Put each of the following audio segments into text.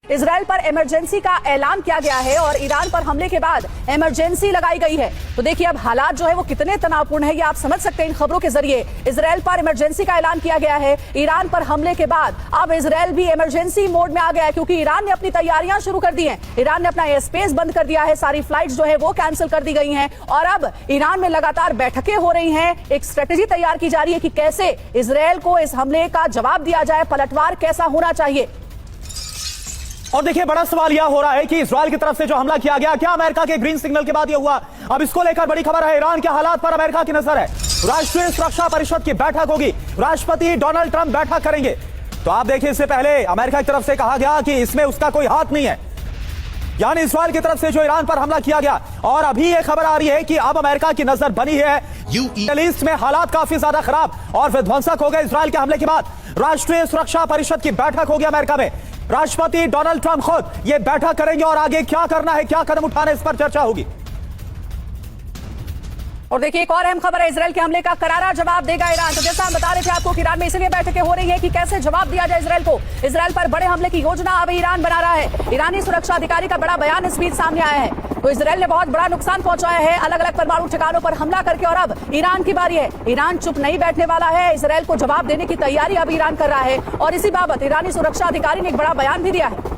Israel पर emergency का ऐलान किया गया है और ईरान पर हमले के बाद इमरजेंसी लगाई गई है। तो देखिए अब हालात जो है वो कितने तनावपूर्ण है ये आप समझ सकते हैं इन खबरों के जरिए। इजराइल पर इमरजेंसी का ऐलान किया गया है। ईरान पर हमले के बाद अब इजराइल भी इमरजेंसी मोड में आ गया है क्योंकि ईरान ने अपनी तैयारियां शुरू कर दी हैं। ईरान ने अपना एयर स्पेस बंद कर दिया है, सारी फ्लाइट्स जो है वो कैंसिल कर दी गई हैं और अब ईरान में लगातार बैठकें हो रही हैं। एक स्ट्रेटेजी तैयार की जा रही है कि कैसे इजराइल को इस हमले का जवाब दिया जाए, पलटवार कैसा होना चाहिए। और देखिए बड़ा सवाल यह हो रहा है कि इजराइल की तरफ से जो हमला किया गया, क्या अमेरिका के ग्रीन सिग्नल के बाद यह हुआ? अब इसको लेकर बड़ी खबर है। ईरान के हालात पर अमेरिका की नजर है। राष्ट्रीय सुरक्षा परिषद की बैठक होगी, राष्ट्रपति डोनाल्ड ट्रंप बैठक करेंगे। तो आप देखिए इससे पहले अमेरिका की तरफ से कहा गया कि इसमें उसका कोई हाथ नहीं है, यानी इजराइल की तरफ से जो ईरान पर हमला किया गया। और अभी यह खबर आ रही है कि अब अमेरिका की नजर बनी है। मिडल ईस्ट में हालात काफी ज्यादा खराब और विध्वंसक हो गए इजराइल के हमले के बाद। राष्ट्रीय सुरक्षा परिषद की बैठक होगी अमेरिका में। राष्ट्रपति डोनाल्ड ट्रंप खुद ये बैठक करेंगे और आगे क्या करना है, क्या कदम उठाने, इस पर चर्चा होगी। और देखिए एक और अहम खबर है, इजराइल के हमले का करारा जवाब देगा ईरान। तो जैसा हम बता रहे थे आपको कि ईरान में इसलिए बैठकें हो रही हैं कि कैसे जवाब दिया जाए इजराइल को। इजराइल पर बड़े हमले की योजना अब ईरान बना रहा है। ईरानी सुरक्षा अधिकारी का बड़ा बयान इस बीच सामने आया है। तो इजराइल ने बहुत बड़ा नुकसान पहुंचाया है अलग अलग परमाणु ठिकानों पर हमला करके और अब ईरान की बारी है। ईरान चुप नहीं बैठने वाला है, इजराइल को जवाब देने की तैयारी अब ईरान कर रहा है और इसी बाबत ईरानी सुरक्षा अधिकारी ने एक बड़ा बयान भी दिया है।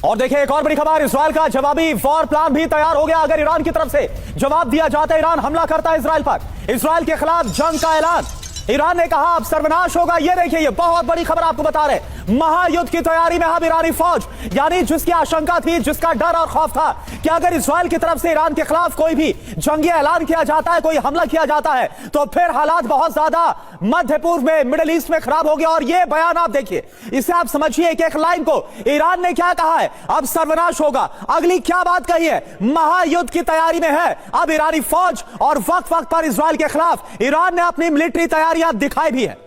और देखिए एक और बड़ी खबर, इजराइल का जवाबी वॉर प्लान भी तैयार हो गया। अगर ईरान की तरफ से जवाब दिया जाता है, ईरान हमला करता है इजराइल पर, इजराइल के खिलाफ जंग का ऐलान। ईरान ने कहा अब सर्वनाश होगा। ये देखिए ये बहुत बड़ी खबर आपको बता रहे, महायुद्ध की तैयारी में अब ईरानी फौज, यानी जिसकी आशंका थी, जिसका डर और खौफ था कि अगर इजराइल की तरफ से ईरान के खिलाफ कोई भी जंगी ऐलान किया जाता है, कोई हमला किया जाता है, तो फिर हालात बहुत ज्यादा मध्य पूर्व में, मिडिल ईस्ट में खराब हो गया। और ये बयान आप देखिए, इसे आप समझिए एक एक लाइन को। ईरान ने क्या कहा है, अब सर्वनाश होगा। अगली क्या बात कही है, महायुद्ध की तैयारी में है अब ईरानी फौज और वक्त वक्त पर इजराइल के खिलाफ ईरान ने अपनी मिलिट्री तैयारियां दिखाई भी है।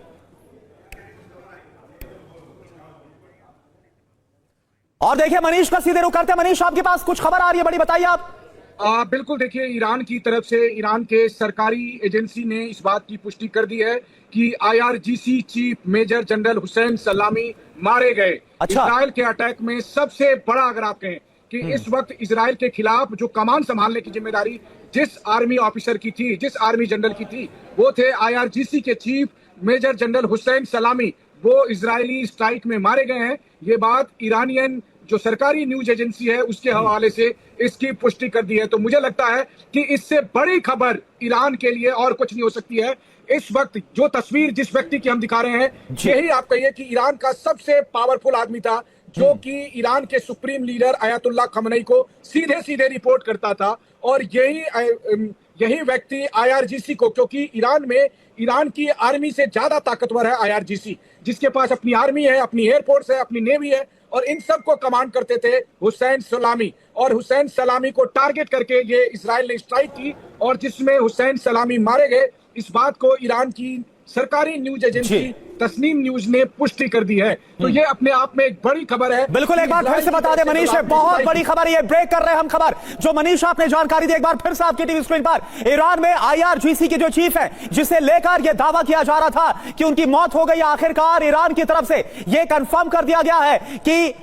और देखिए मनीष का सीधे रुख करते हैं। मनीष, आपके पास कुछ खबर आ रही है बड़ी, बताइए आप। बिल्कुल, देखिए ईरान की तरफ से ईरान के सरकारी एजेंसी ने इस बात की पुष्टि कर दी है कि IRGC chief major general Hossein Salami मारे गए। अच्छा। इजराइल के अटैक में सबसे बड़ा, अगर आप कहें कि इस वक्त इजराइल के खिलाफ जो कमान संभालने की जिम्मेदारी जिस आर्मी ऑफिसर की थी, जिस आर्मी जनरल की थी, वो थे IRGC के चीफ मेजर जनरल हुसैन सलामी। वो इजरायली स्ट्राइक में मारे गए हैं। ये बात ईरानियन जो सरकारी न्यूज एजेंसी है उसके हवाले से इसकी पुष्टि कर दी है। तो मुझे लगता है कि इससे बड़ी खबर ईरान के लिए और कुछ नहीं हो सकती है। इस वक्त जो तस्वीर जिस व्यक्ति की हम दिखा रहे हैं, यही आप कहिए कि ईरान का सबसे पावरफुल आदमी था, जो कि ईरान के सुप्रीम लीडर अयातुल्लाह खमनई को सीधे सीधे रिपोर्ट करता था। और यही व्यक्ति IRGC को, क्योंकि ईरान की आर्मी से ज्यादा ताकतवर है IRGC, जिसके पास अपनी आर्मी है, अपनी एयरफोर्स है, अपनी नेवी है, और इन सब को कमांड करते थे हुसैन सलामी। और हुसैन सलामी को टारगेट करके ये इजराइल ने स्ट्राइक की और जिसमें हुसैन सलामी मारे गए। इस बात को ईरान की सरकारी न्यूज एजेंसी तस्नीम न्यूज ने पुष्टि कर दी है। तो ये अपने आप में एक बड़ी खबर है। बिल्कुल, एक बार फिर से बता दें मनीष, बहुत बड़ी खबर है ये। ब्रेक कर रहे हैं हम खबर, जो मनीष आपने जानकारी दी एक बार फिर से आपकी टीवी स्क्रीन पर। ईरान में IRGC के जो चीफ है, जिसे लेकर यह दावा किया जा रहा था कि उनकी मौत हो गई, आखिरकार ईरान की तरफ से यह कंफर्म कर दिया गया है कि